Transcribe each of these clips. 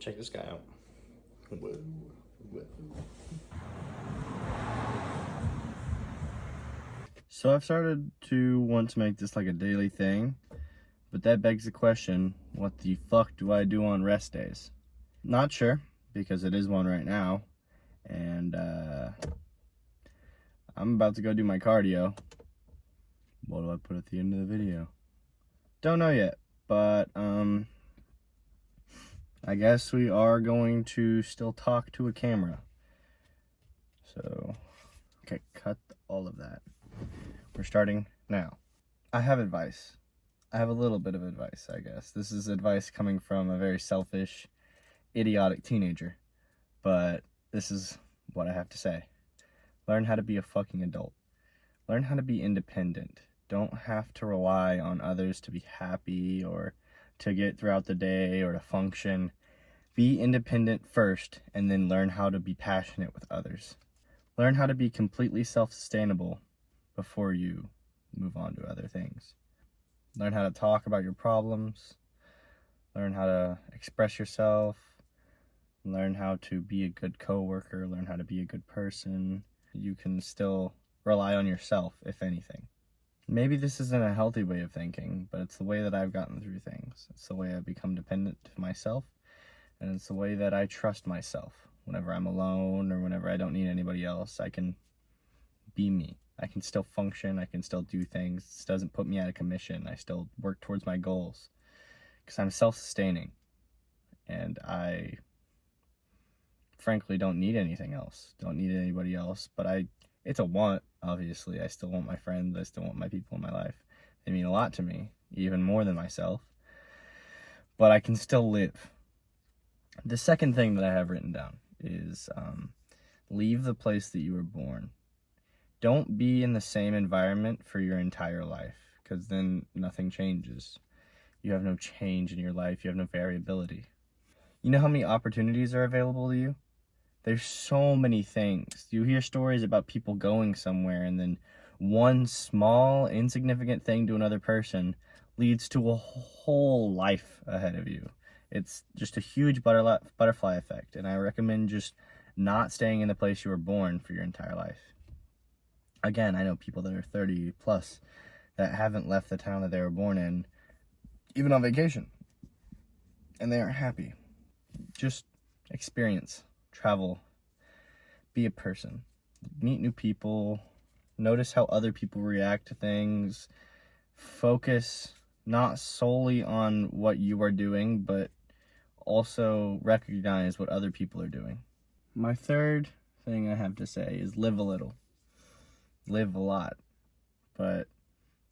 Check this guy out. Whoa, whoa. So I've started to want to make this like a daily thing, but that begs the question, what the fuck do I do on rest days? Not sure, because it is one right now, and I'm about to go do my cardio. What do I put at the end of the video? Don't know yet, but I guess we are going to still talk to a camera. So, okay, cut all of that. We're starting now. I have advice. I have a little bit of advice, I guess. This is advice coming from a very selfish, idiotic teenager. But this is what I have to say. Learn how to be a fucking adult. Learn how to be independent. Don't have to rely on others to be happy or to get throughout the day or to function. Be independent first and then learn how to be passionate with others. Learn how to be completely self-sustainable before you move on to other things. Learn how to talk about your problems. Learn how to express yourself. Learn how to be a good coworker. Learn how to be a good person. You can still rely on yourself, if anything. Maybe this isn't a healthy way of thinking, but it's the way that I've gotten through things. It's the way I've become dependent to myself, and it's the way that I trust myself. Whenever I'm alone or whenever I don't need anybody else, I can be me. I can still function. I can still do things. This doesn't put me out of commission. I still work towards my goals because I'm self-sustaining, and I frankly don't need anything else. Don't need anybody else, but it's a want, obviously. I still want my friends. I still want my people in my life. They mean a lot to me, even more than myself. But I can still live. The second thing that I have written down is leave the place that you were born. Don't be in the same environment for your entire life, because then nothing changes. You have no change in your life. You have no variability. You know how many opportunities are available to you? There's so many things. You hear stories about people going somewhere and then one small, insignificant thing to another person leads to a whole life ahead of you. It's just a huge butterfly effect, and I recommend just not staying in the place you were born for your entire life. Again, I know people that are 30 plus that haven't left the town that they were born in, even on vacation, and they aren't happy. Just experience. Travel, be a person, meet new people, notice how other people react to things, focus not solely on what you are doing, but also recognize what other people are doing. My third thing I have to say is live a little, live a lot, but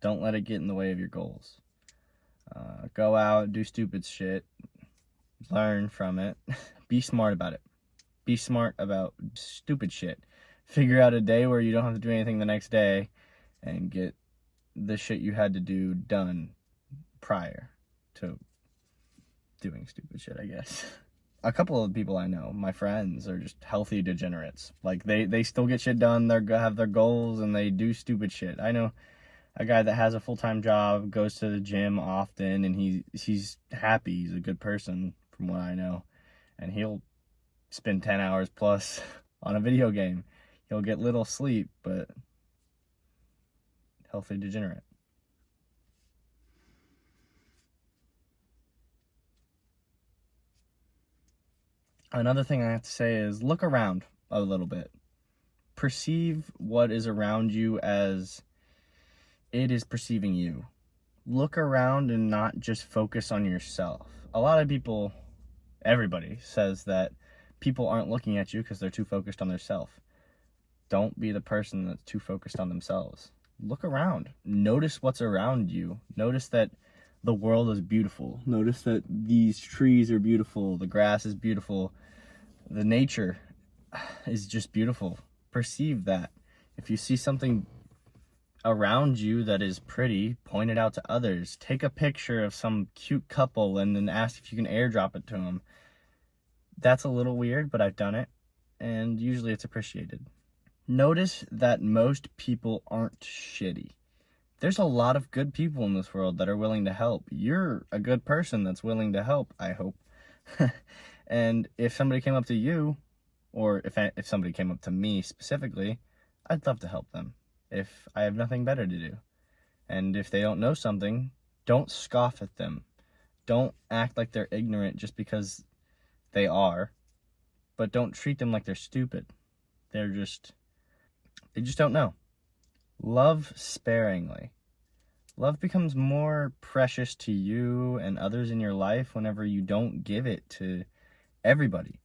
don't let it get in the way of your goals. Go out, do stupid shit, learn from it, be smart about it. Be smart about stupid shit. Figure out a day where you don't have to do anything the next day and get the shit you had to do done prior to doing stupid shit, I guess. A couple of people I know, my friends, are just healthy degenerates. Like, they still get shit done, they have their goals, and they do stupid shit. I know a guy that has a full-time job, goes to the gym often, and he's happy. He's a good person, from what I know. And he'll spend 10 hours plus on a video game. He'll get little sleep, but healthy degenerate. Another thing I have to say is look around a little bit. Perceive what is around you as it is perceiving you. Look around and not just focus on yourself. A lot of people, everybody says that people aren't looking at you because they're too focused on themselves. Don't be the person that's too focused on themselves. Look around. Notice what's around you. Notice that the world is beautiful. Notice that these trees are beautiful. The grass is beautiful. The nature is just beautiful. Perceive that. If you see something around you that is pretty, point it out to others. Take a picture of some cute couple and then ask if you can airdrop it to them. That's a little weird, but I've done it, and usually it's appreciated. Notice that most people aren't shitty. There's a lot of good people in this world that are willing to help. You're a good person that's willing to help, I hope. And if somebody came up to you, or if somebody came up to me specifically, I'd love to help them if I have nothing better to do. And if they don't know something, don't scoff at them. Don't act like they're ignorant just because they are, but don't treat them like they're stupid. They just don't know. Love sparingly. Love becomes more precious to you and others in your life whenever you don't give it to everybody.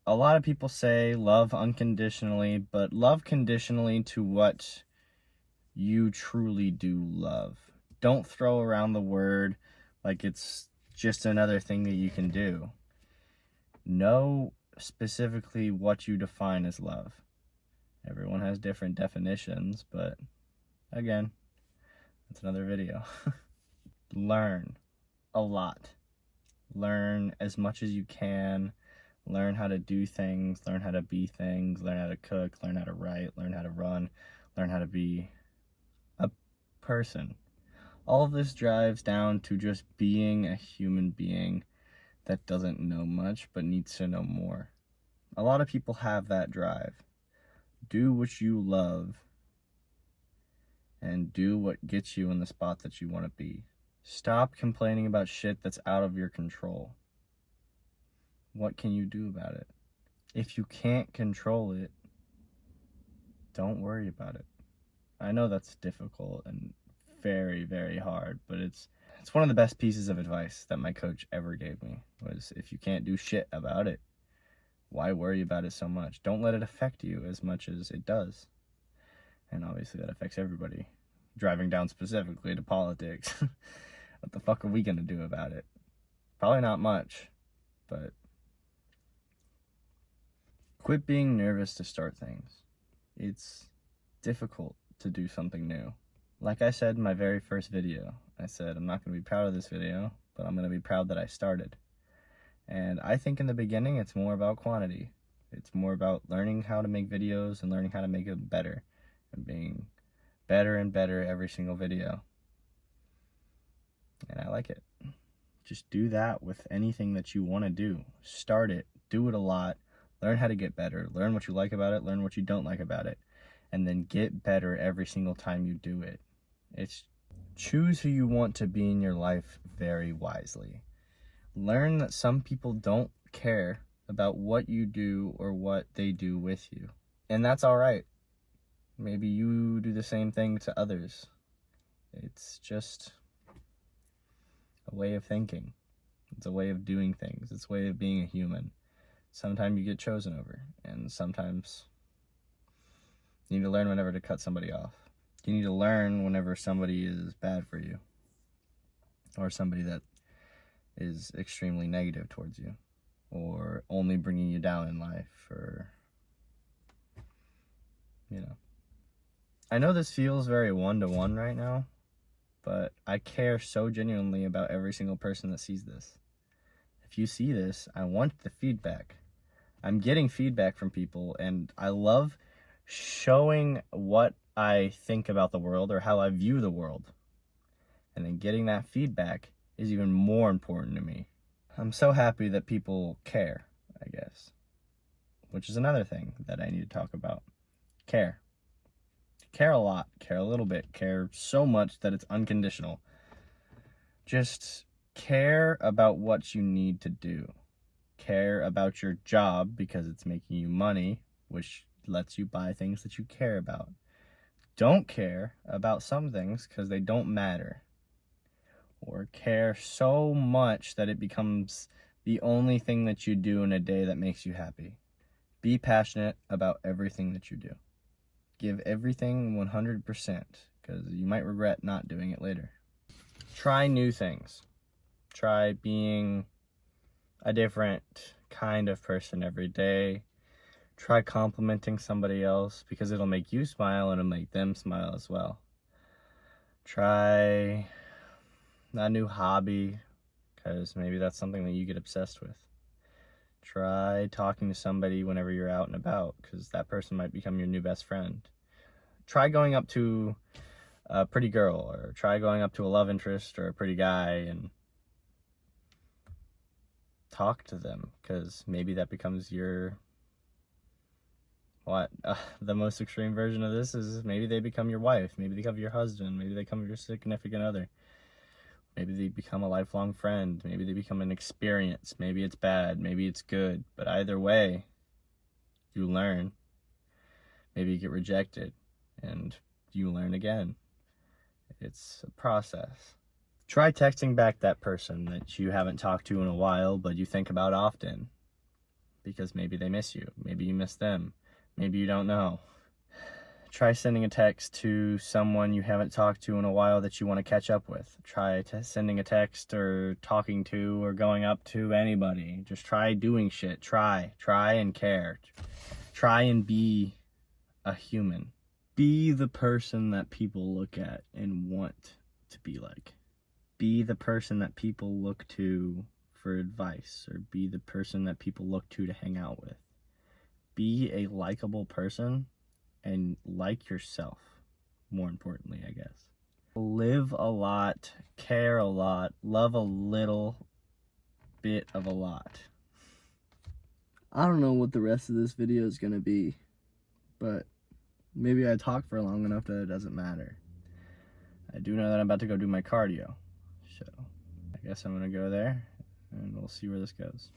A lot of people say love unconditionally, but love conditionally to what you truly do love. Don't throw around the word like it's just another thing that you can do. Know specifically what you define as love. Everyone has different definitions, but again, that's another video. Learn a lot. Learn as much as you can. Learn how to do things, learn how to be things, learn how to cook, learn how to write, learn how to run, learn how to be a person. All of this drives down to just being a human being that doesn't know much but needs to know more. A lot of people have that drive. Do what you love and do what gets you in the spot that you want to be. Stop complaining about shit that's out of your control. What can you do about it? If you can't control it, don't worry about it. I know that's difficult and very, very hard, but it's one of the best pieces of advice that my coach ever gave me, was if you can't do shit about it, why worry about it so much? Don't let it affect you as much as it does. And obviously that affects everybody. Driving down specifically to politics. What the fuck are we gonna do about it? Probably not much, but quit being nervous to start things. It's difficult to do something new. Like I said in my very first video, I said I'm not going to be proud of this video, but I'm going to be proud that I started. And I think in the beginning it's more about quantity. It's more about learning how to make videos and learning how to make them better. And being better and better every single video. And I like it. Just do that with anything that you want to do. Start it. Do it a lot. Learn how to get better. Learn what you like about it. Learn what you don't like about it. And then get better every single time you do it. It's choose who you want to be in your life very wisely. Learn that some people don't care about what you do or what they do with you. And that's all right. Maybe you do the same thing to others. It's just a way of thinking. It's a way of doing things. It's a way of being a human. Sometimes you get chosen over, and sometimes you need to learn whenever to cut somebody off. You need to learn whenever somebody is bad for you, or somebody that is extremely negative towards you, or only bringing you down in life, or, I know this feels very one-to-one right now, but I care so genuinely about every single person that sees this. If you see this, I want the feedback. I'm getting feedback from people, and I love showing what I think about the world or how I view the world. And then getting that feedback is even more important to me. I'm so happy that people care, I guess. Which is another thing that I need to talk about. Care. Care a lot. Care a little bit. Care so much that it's unconditional. Just care about what you need to do. Care about your job because it's making you money, which lets you buy things that you care about. Don't care about some things because they don't matter. Or care so much that it becomes the only thing that you do in a day that makes you happy. Be passionate about everything that you do. Give everything 100% because you might regret not doing it later. Try new things. Try being a different kind of person every day. Try complimenting somebody else because it'll make you smile and it'll make them smile as well. Try a new hobby because maybe that's something that you get obsessed with. Try talking to somebody whenever you're out and about because that person might become your new best friend. Try going up to a pretty girl, or try going up to a love interest or a pretty guy and talk to them, because maybe that becomes your the most extreme version of this is maybe they become your wife, maybe they become your husband, maybe they become your significant other, maybe they become a lifelong friend, maybe they become an experience, maybe it's bad, maybe it's good, but either way, you learn. Maybe you get rejected and you learn again. It's a process. Try texting back that person that you haven't talked to in a while, but you think about often, because maybe they miss you, maybe you miss them, maybe you don't know. Try sending a text to someone you haven't talked to in a while that you want to catch up with. Try sending a text or talking to or going up to anybody. Just try doing shit. Try and care. Try and be a human. Be the person that people look at and want to be like. Be the person that people look to for advice, or be the person that people look to hang out with. Be a likable person and like yourself, more importantly, I guess. Live a lot, care a lot, love a little bit of a lot. I don't know what the rest of this video is going to be, but maybe I talk for long enough that it doesn't matter. I do know that I'm about to go do my cardio, so I guess I'm going to go there and we'll see where this goes.